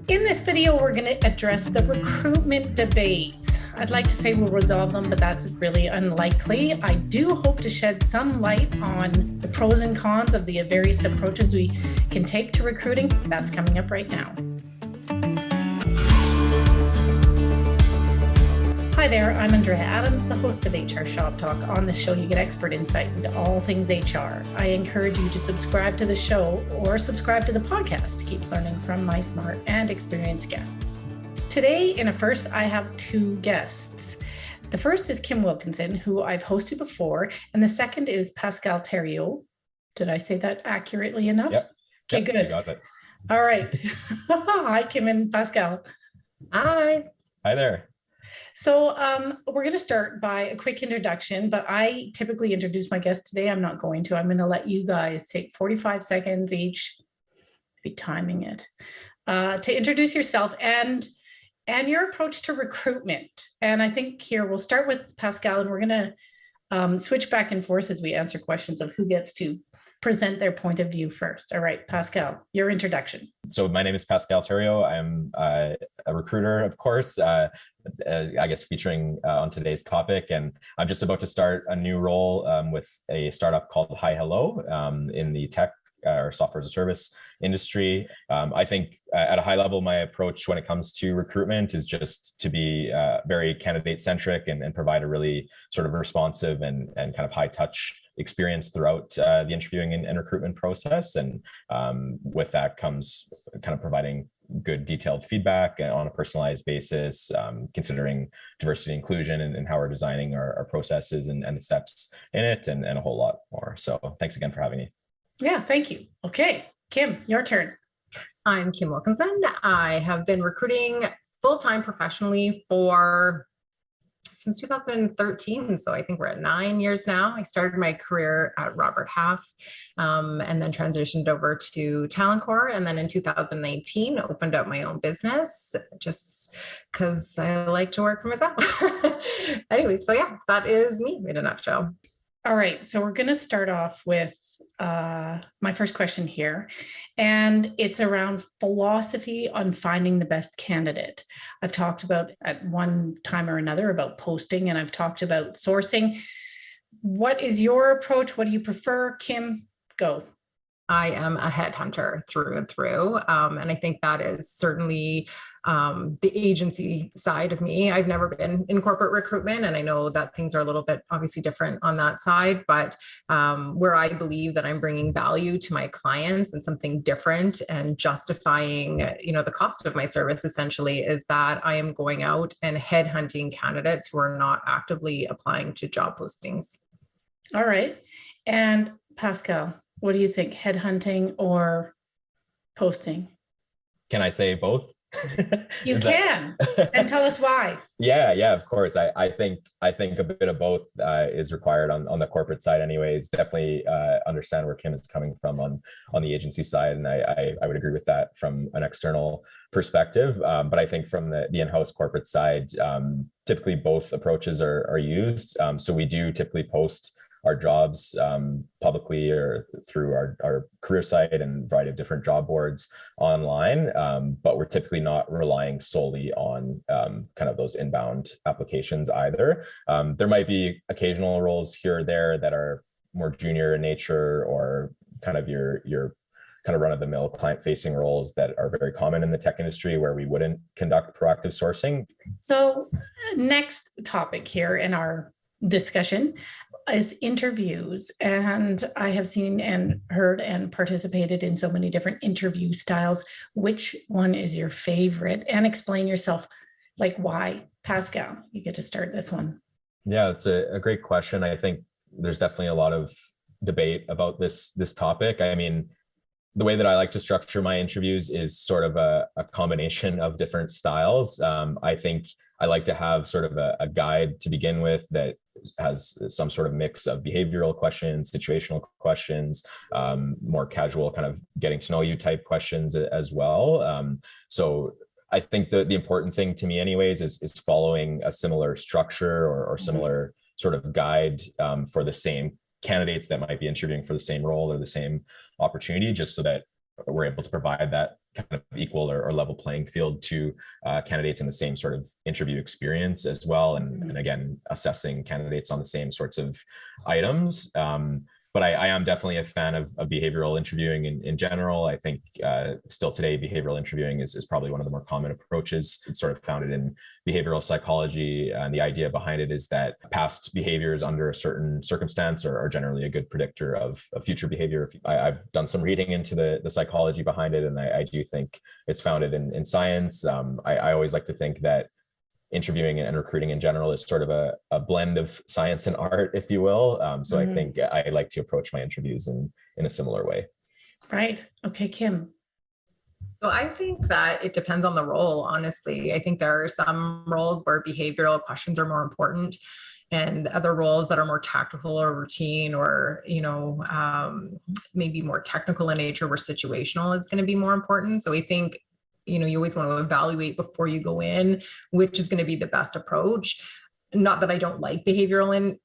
In this video, we're going to address the recruitment debates. I'd like to say we'll resolve them, but that's really unlikely. I do hope to shed some light on the pros and cons of the various approaches we can take to recruiting. That's coming up right now. Hi there, I'm Andrea Adams, the host of HR Shop Talk. On this show, you get expert insight into all things HR. I encourage you to subscribe to the show or subscribe to the podcast to keep learning from my smart and experienced guests. Today, in a first, I have two guests. The first is Kim Wilkinson, who I've hosted before, and the second is Pascal Theriault. Did I say that accurately enough? Yep. Okay, good. You got it. All right. Hi, Kim and Pascal. Hi. Hi there. So we're going to start by a quick introduction, but I typically introduce my guests today. I'm not going to. I'm going to let you guys take 45 seconds each, be timing it, to introduce yourself and your approach to recruitment. And I think here we'll start with Pascal, and we're going to switch back and forth as we answer questions of who gets to present their point of view first. All right, Pascal, your introduction. So my name is Pascal Theriault. I'm a recruiter, of course, I guess featuring on today's topic. And I'm just about to start a new role with a startup called Hi Hello in the tech or software as a service industry. I think at a high level, my approach when it comes to recruitment is just to be very candidate centric and provide a really sort of responsive and kind of high touch experience throughout the interviewing and recruitment process. And with that comes kind of providing good detailed feedback on a personalized basis, considering diversity and inclusion and how we're designing our processes and the steps in it and a whole lot more. So thanks again for having me. Yeah, thank you. Okay, Kim, your turn. I'm Kim Wilkinson. I have been recruiting full-time professionally since 2013. So I think we're at 9 years now. I started my career at Robert Half and then transitioned over to Talent Corps. And then in 2019, opened up my own business just because I like to work for myself. Anyway, so yeah, that is me in a nutshell. All right, so we're going to start off with my first question here, and it's around philosophy on finding the best candidate. I've talked about at one time or another about posting, and I've talked about sourcing. What is your approach? What do you prefer? Kim, go. I am a headhunter through and through. And I think that is certainly the agency side of me. I've never been in corporate recruitment, and I know that things are a little bit obviously different on that side, but where I believe that I'm bringing value to my clients and something different and justifying, the cost of my service essentially is that I am going out and headhunting candidates who are not actively applying to job postings. All right. And Pascal, what do you think, headhunting or posting? Can I say both? You can, and tell us why. Yeah, of course. I think a bit of both is required on the corporate side anyways. Definitely understand where Kim is coming from on the agency side. And I would agree with that from an external perspective. But I think from the in-house corporate side, typically both approaches are used. So we do typically post our jobs publicly or through our career site and a variety of different job boards online, but we're typically not relying solely on kind of those inbound applications either. There might be occasional roles here or there that are more junior in nature or kind of your kind of run-of-the-mill client-facing roles that are very common in the tech industry where we wouldn't conduct proactive sourcing. So next topic here in our discussion is interviews. And I have seen and heard and participated in so many different interview styles. Which one is your favorite? And explain yourself, like why. Pascal, you get to start this one. Yeah, it's a great question. I think there's definitely a lot of debate about this topic. I mean, the way that I like to structure my interviews is sort of a combination of different styles. I think I like to have sort of a guide to begin with that has some sort of mix of behavioral questions, situational questions, more casual kind of getting to know you type questions as well. So I think the important thing to me anyways is following a similar structure or similar sort of guide for the same candidates that might be interviewing for the same role or the same opportunity, just so that we're able to provide that kind of equal or level playing field to candidates in the same sort of interview experience as well. And again, assessing candidates on the same sorts of items. But I am definitely a fan of behavioral interviewing in general. I think still today, behavioral interviewing is probably one of the more common approaches. It's sort of founded in behavioral psychology. And the idea behind it is that past behaviors under a certain circumstance are generally a good predictor of future behavior. I've done some reading into the psychology behind it, and I do think it's founded in science. I always like to think that interviewing and recruiting in general is sort of a blend of science and art, if you will. So I think I like to approach my interviews in a similar way. Right. Okay, Kim. So I think that it depends on the role, honestly. I think there are some roles where behavioral questions are more important, and other roles that are more tactical or routine or, maybe more technical in nature where situational is going to be more important. So I think you always want to evaluate before you go in, which is going to be the best approach. Not that I don't like behavioral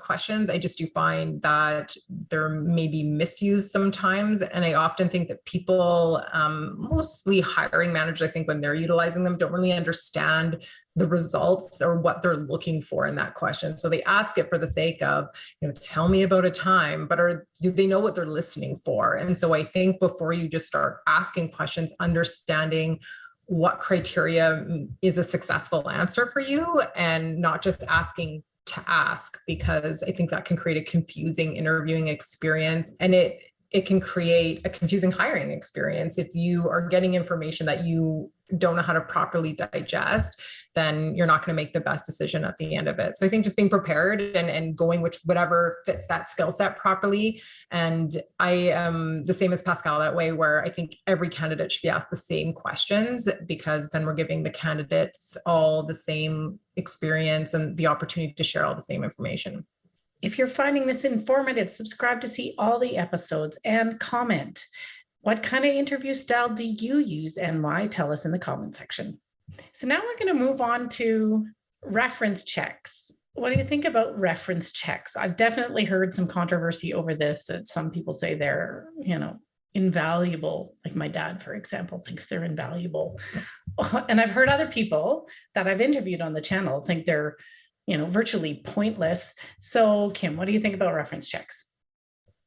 questions. I just do find that they're maybe misused sometimes. And I often think that people, mostly hiring managers, I think when they're utilizing them, don't really understand the results or what they're looking for in that question. So they ask it for the sake of, tell me about a time, but do they know what they're listening for? And so I think before you just start asking questions, understanding what criteria is a successful answer for you, and not just asking to ask, because I think that can create a confusing interviewing experience, and it can create a confusing hiring experience. If you are getting information that you don't know how to properly digest, then you're not going to make the best decision at the end of it. So I think just being prepared and going with whatever fits that skill set properly. And I am the same as Pascal that way, where I think every candidate should be asked the same questions, because then we're giving the candidates all the same experience and the opportunity to share all the same information. If you're finding this informative, subscribe to see all the episodes and comment. What kind of interview style do you use and why? Tell us in the comment section. So now we're going to move on to reference checks. What do you think about reference checks? I've definitely heard some controversy over this, that some people say they're, invaluable. Like my dad, for example, thinks they're invaluable. And I've heard other people that I've interviewed on the channel think they're, virtually pointless. So Kim, what do you think about reference checks?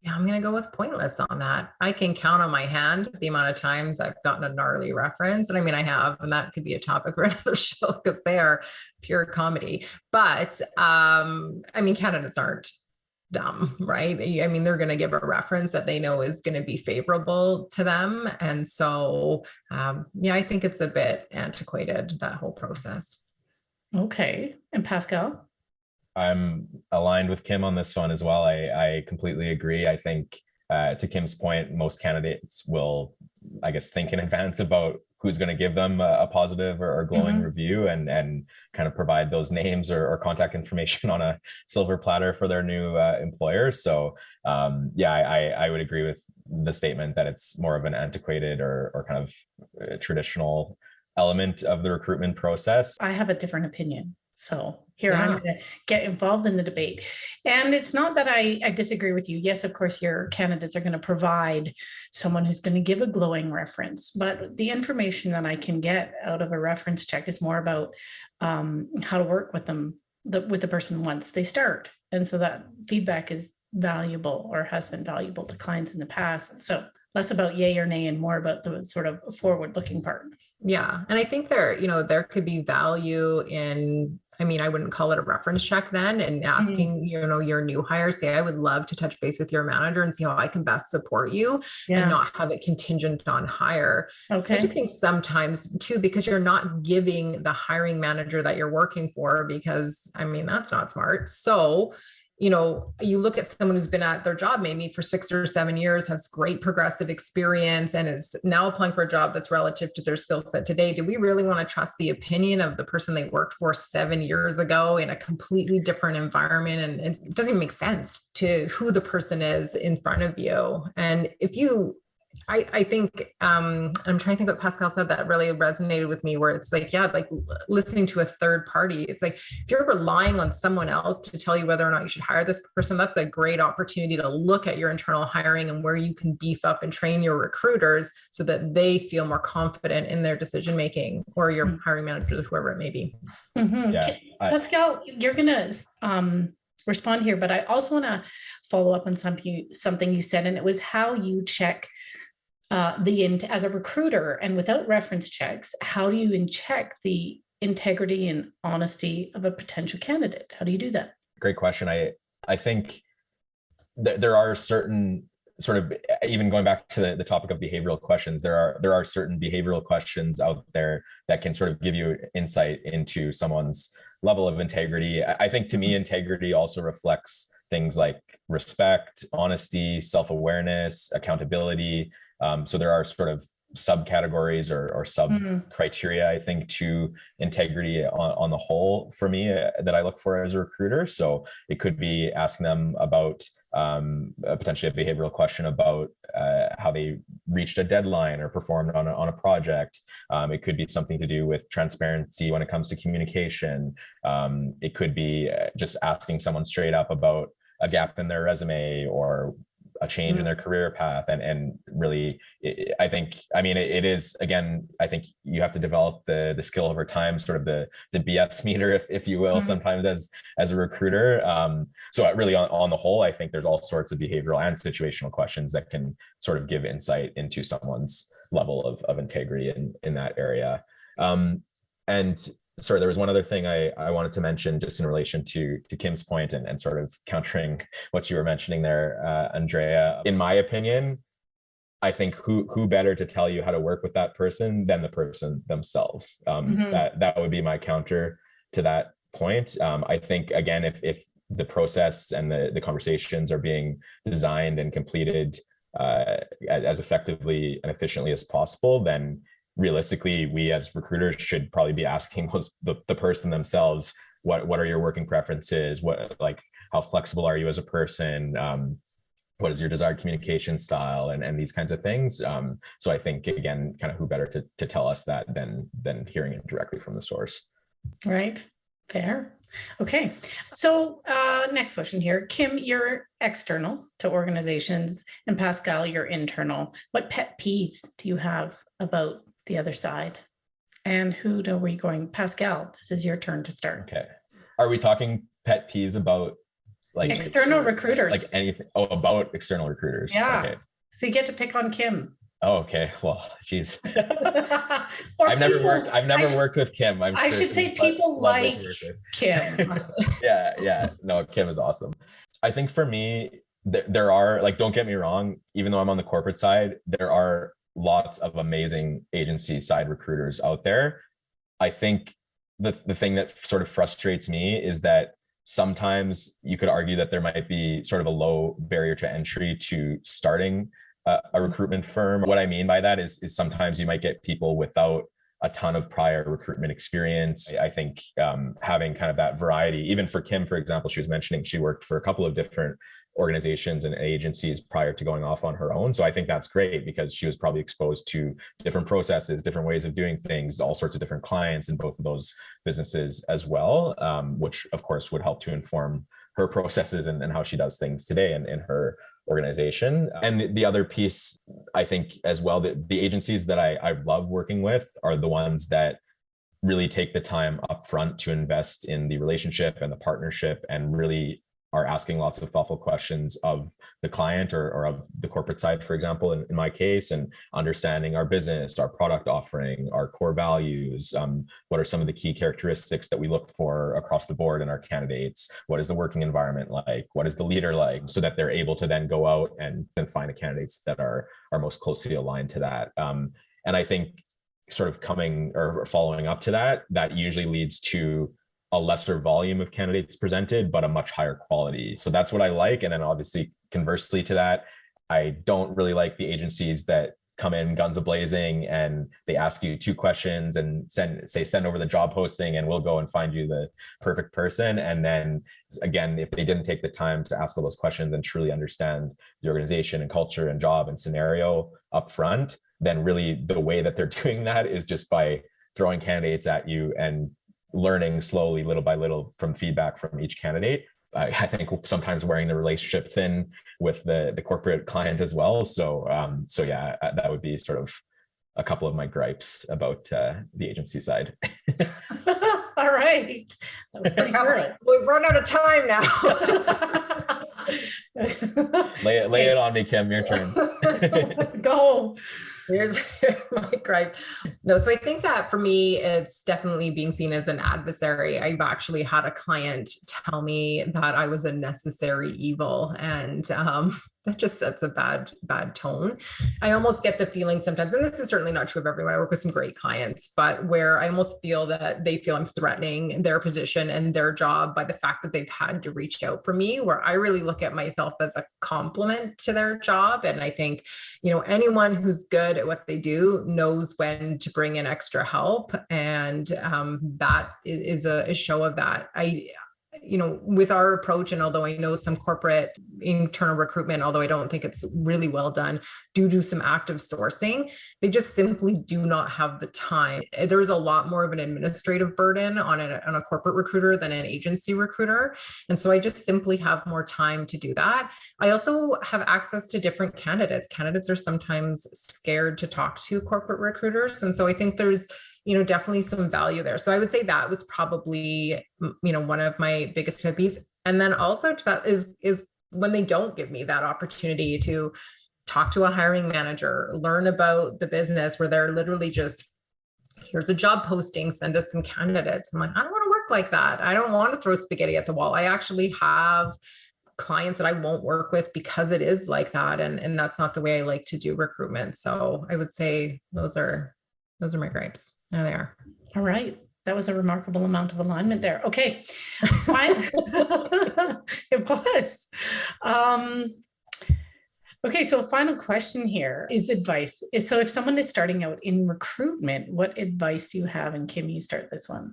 Yeah, I'm going to go with pointless on that. I can count on my hand the amount of times I've gotten a gnarly reference. And I mean, I have, and that could be a topic for another show because they are pure comedy. But candidates aren't dumb, right? I mean, they're going to give a reference that they know is going to be favorable to them. And so, I think it's a bit antiquated, that whole process. Okay. And Pascal? I'm aligned with Kim on this one as well. I completely agree. I think to Kim's point, most candidates will, I guess, think in advance about who's going to give them a positive or glowing review, and kind of provide those names or contact information on a silver platter for their new employer. So I would agree with the statement that it's more of an antiquated or kind of traditional element of the recruitment process. I have a different opinion. So I'm going to get involved in the debate. And it's not that I disagree with you. Yes, of course, your candidates are going to provide someone who's going to give a glowing reference. But the information that I can get out of a reference check is more about how to work with them, with the person once they start. And so that feedback is valuable, or has been valuable to clients in the past. So less about yay or nay and more about the sort of forward-looking part. Yeah. And I think there could be value in, I wouldn't call it a reference check then, and asking, your new hire, say, I would love to touch base with your manager and see how I can best support you, and not have it contingent on hire. Okay. I just think sometimes too, because you're not giving the hiring manager that you're working for, because that's not smart. So you look at someone who's been at their job maybe for 6 or 7 years, has great progressive experience, and is now applying for a job that's relative to their skill set today. Do we really want to trust the opinion of the person they worked for 7 years ago in a completely different environment? And it doesn't even make sense to who the person is in front of you. And if you I think I'm trying to think what Pascal said that really resonated with me, where it's like, yeah, like listening to a third party. It's like if you're relying on someone else to tell you whether or not you should hire this person, that's a great opportunity to look at your internal hiring and where you can beef up and train your recruiters so that they feel more confident in their decision making, or your hiring managers, whoever it may be. Yeah, Pascal, you're gonna respond here, but I also want to follow up on something you said, and it was how you check as a recruiter, and without reference checks, how do you check the integrity and honesty of a potential candidate? How do you do that? Great question. I think there are certain sort of, even going back to the topic of behavioral questions, there are certain behavioral questions out there that can sort of give you insight into someone's level of integrity. I think, to me, integrity also reflects things like respect, honesty, self-awareness, accountability. So there are sort of subcategories or sub criteria, I think, to integrity on the whole for me that I look for as a recruiter. So it could be asking them about potentially a behavioral question about how they reached a deadline or performed on a project. It could be something to do with transparency when it comes to communication. It could be just asking someone straight up about a gap in their resume or a change in their career path. And really, I think, I mean, it is, again, I think you have to develop the skill over time, sort of the BS meter, if you will, sometimes as a recruiter. So really on the whole, I think there's all sorts of behavioral and situational questions that can sort of give insight into someone's level of integrity in that area. And sorry, there was one other thing I wanted to mention just in relation to Kim's point and sort of countering what you were mentioning there, Andrea. In my opinion, I think who better to tell you how to work with that person than the person themselves. That would be my counter to that point. I think, again, if the process and the conversations are being designed and completed as effectively and efficiently as possible, then realistically, we as recruiters should probably be asking the person themselves, what are your working preferences? How flexible are you as a person? What is your desired communication style, and these kinds of things. So I think, again, kind of who better to tell us that than hearing it directly from the source. Right. Fair. Okay. So next question here. Kim, you're external to organizations, and Pascal, you're internal. What pet peeves do you have about the other side? And who are we going? Pascal, this is your turn to start. Okay. Are we talking pet peeves about external recruiters? Like anything? Oh, about external recruiters. Yeah. Okay. So you get to pick on Kim. Oh, okay. Well, geez. I've never worked with Kim. I should say people like Kim. Yeah. No, Kim is awesome. I think for me, there are, like, don't get me wrong, even though I'm on the corporate side, there are lots of amazing agency side recruiters out there. I think the thing that sort of frustrates me is that sometimes you could argue that there might be sort of a low barrier to entry to starting a recruitment firm. What I mean by that is sometimes you might get people without a ton of prior recruitment experience. I think having kind of that variety, even for Kim, for example, she was mentioning she worked for a couple of different organizations and agencies prior to going off on her own. So I think that's great because she was probably exposed to different processes, different ways of doing things, all sorts of different clients in both of those businesses as well, which of course would help to inform her processes and how she does things today in her organization. And the other piece, I think as well, the agencies that I love working with are the ones that really take the time up front to invest in the relationship and the partnership, and really are asking lots of thoughtful questions of the client or of the corporate side, for example, in my case, and understanding our business, our product offering, our core values. What are some of the key characteristics that we look for across the board in our candidates? What is the working environment like? What is the leader like? So that they're able to then go out and find the candidates that are most closely aligned to that. And I think sort of coming or following up to that usually leads to a lesser volume of candidates presented, but a much higher quality. So that's what I like. And then obviously conversely to that, I don't really like the agencies that come in guns a-blazing and they ask you 2 questions and send over the job posting and we'll go and find you the perfect person. And then again, if they didn't take the time to ask all those questions and truly understand the organization and culture and job and scenario up front, then really the way that they're doing that is just by throwing candidates at you and learning slowly, little by little, from feedback from each candidate. I think sometimes wearing the relationship thin with the corporate client as well. So yeah, that would be sort of a couple of my gripes about the agency side. All right. That was pretty good. We've run out of time now. lay it on me, Kim, your turn. Go. Here's my gripe. No, so I think that for me, it's definitely being seen as an adversary. I've actually had a client tell me that I was a necessary evil, and that just sets a bad tone. I almost get the feeling sometimes, and this is certainly not true of everyone. I work with some great clients, but where I almost feel that they feel I'm threatening their position and their job by the fact that they've had to reach out for me, where I really look at myself as a compliment to their job. And I think, anyone who's good at what they do knows when to bring in extra help. And that is a show of that. With our approach, and although I know some corporate internal recruitment, although I don't think it's really well done, do some active sourcing, they just simply do not have the time. There's a lot more of an administrative burden on a corporate recruiter than an agency recruiter. And so I just simply have more time to do that. I also have access to different candidates. Candidates are sometimes scared to talk to corporate recruiters. And so I think there's definitely some value there. So I would say that was probably, one of my biggest pet peeves. And then also is when they don't give me that opportunity to talk to a hiring manager, learn about the business, where they're literally just, here's a job posting, send us some candidates. I'm like, I don't want to work like that. I don't want to throw spaghetti at the wall. I actually have clients that I won't work with because it is like that. And that's not the way I like to do recruitment. So I would say those are my gripes. There they are. All right. That was a remarkable amount of alignment there. Okay. It was. Okay. So final question here is advice. So if someone is starting out in recruitment, what advice do you have? And Kim, you start this one.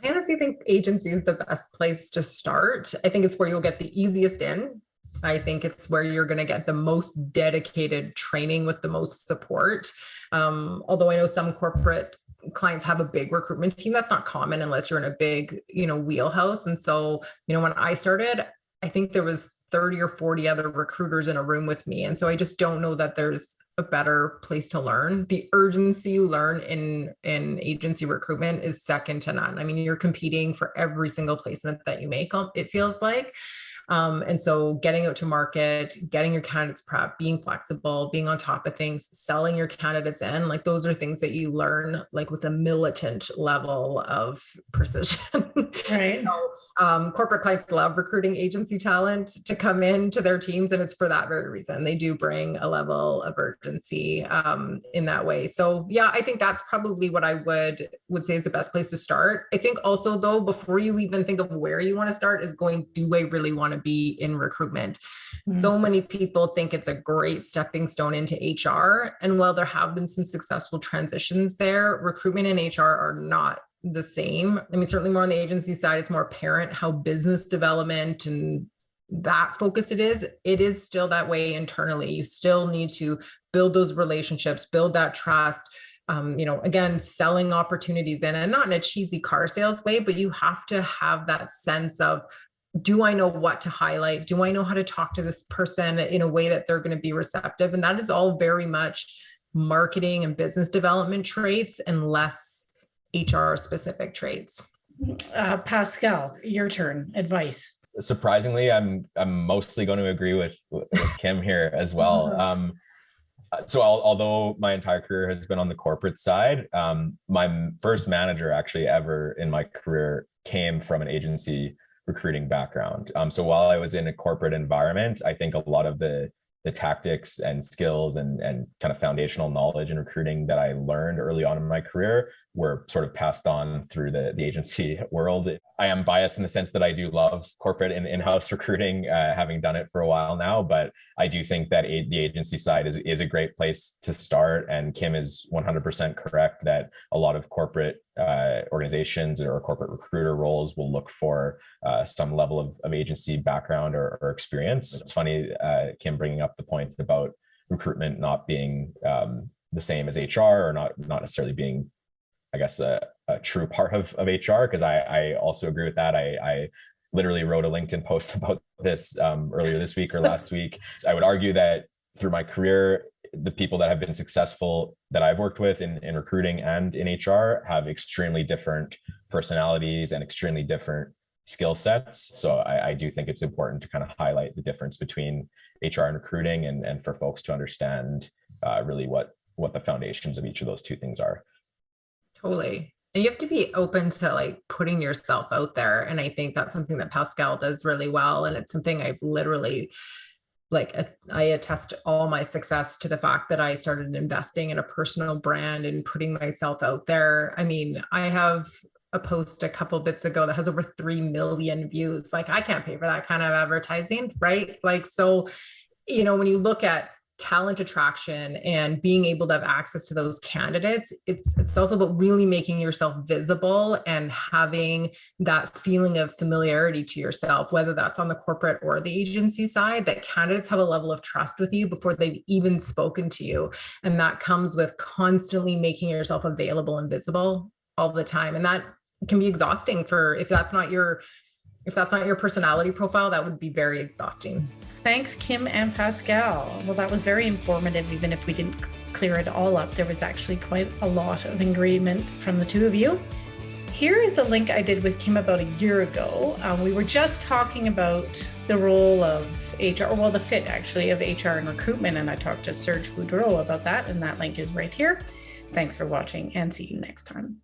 I honestly think agency is the best place to start. I think it's where you'll get the easiest in. I think it's where you're going to get the most dedicated training with the most support. Although I know some corporate clients have a big recruitment team, that's not common unless you're in a big, wheelhouse. And so, when I started, I think there was 30 or 40 other recruiters in a room with me. And so I just don't know that there's a better place to learn. The urgency you learn in agency recruitment is second to none. I mean, you're competing for every single placement that you make, it feels like. And so getting out to market, getting your candidates prepped, being flexible, being on top of things, selling your candidates in, like those are things that you learn like with a militant level of precision. Right. So corporate clients love recruiting agency talent to come into their teams. And it's for that very reason. They do bring a level of urgency in that way. So yeah, I think that's probably what I would say is the best place to start. I think also though, before you even think of where you want to start is going, do I really want to be in recruitment? Mm-hmm. So many people think it's a great stepping stone into HR. And while there have been some successful transitions there, recruitment and HR are not the same. I mean, certainly more on the agency side, it's more apparent how business development and that focused it is still that way internally. You still need to build those relationships, build that trust. Again, selling opportunities in, and not in a cheesy car sales way, but you have to have that sense of, do I know what to highlight? Do I know how to talk to this person in a way that they're going to be receptive? And that is all very much marketing and business development traits and less HR specific traits. Pascal, your turn. Advice. Surprisingly, I'm mostly going to agree with Kim here as well. So although my entire career has been on the corporate side, my first manager actually ever in my career came from an agency recruiting background. So while I was in a corporate environment, I think a lot of the the tactics and skills and kind of foundational knowledge in recruiting that I learned early on in my career were sort of passed on through the agency world. I am biased in the sense that I do love corporate and in-house recruiting, having done it for a while now, but I do think that the agency side is a great place to start. And Kim is 100% correct that a lot of corporate organizations or corporate recruiter roles will look for some level of agency background or experience. It's funny, Kim bringing up the point about recruitment not being the same as HR, or not necessarily being, I guess, a true part of HR, because I also agree with that. I literally wrote a LinkedIn post about this earlier this week or last week. I would argue that through my career, the people that have been successful that I've worked with in recruiting and in HR have extremely different personalities and extremely different skill sets. So I do think it's important to kind of highlight the difference between HR and recruiting, and for folks to understand really what the foundations of each of those two things are. Totally. And you have to be open to like putting yourself out there. And I think that's something that Pascal does really well. And it's something I've literally, like, I attest all my success to the fact that I started investing in a personal brand and putting myself out there. I mean, I have a post a couple bits ago that has over 3 million views. Like, I can't pay for that kind of advertising, right? Like, so, you know, when you look at talent attraction and being able to have access to those candidates, it's also about really making yourself visible and having that feeling of familiarity to yourself, whether that's on the corporate or the agency side, that candidates have a level of trust with you before they've even spoken to you. And that comes with constantly making yourself available and visible all the time. And that can be exhausting if that's not your personality profile. That would be very exhausting. Thanks, Kim and Pascal. Well, that was very informative, even if we didn't clear it all up. There was actually quite a lot of agreement from the two of you. Here is a link I did with Kim about a year ago. We were just talking about the role of HR, well, the fit actually of HR and recruitment, and I talked to Serge Boudreau about that, and that link is right here. Thanks for watching, and see you next time.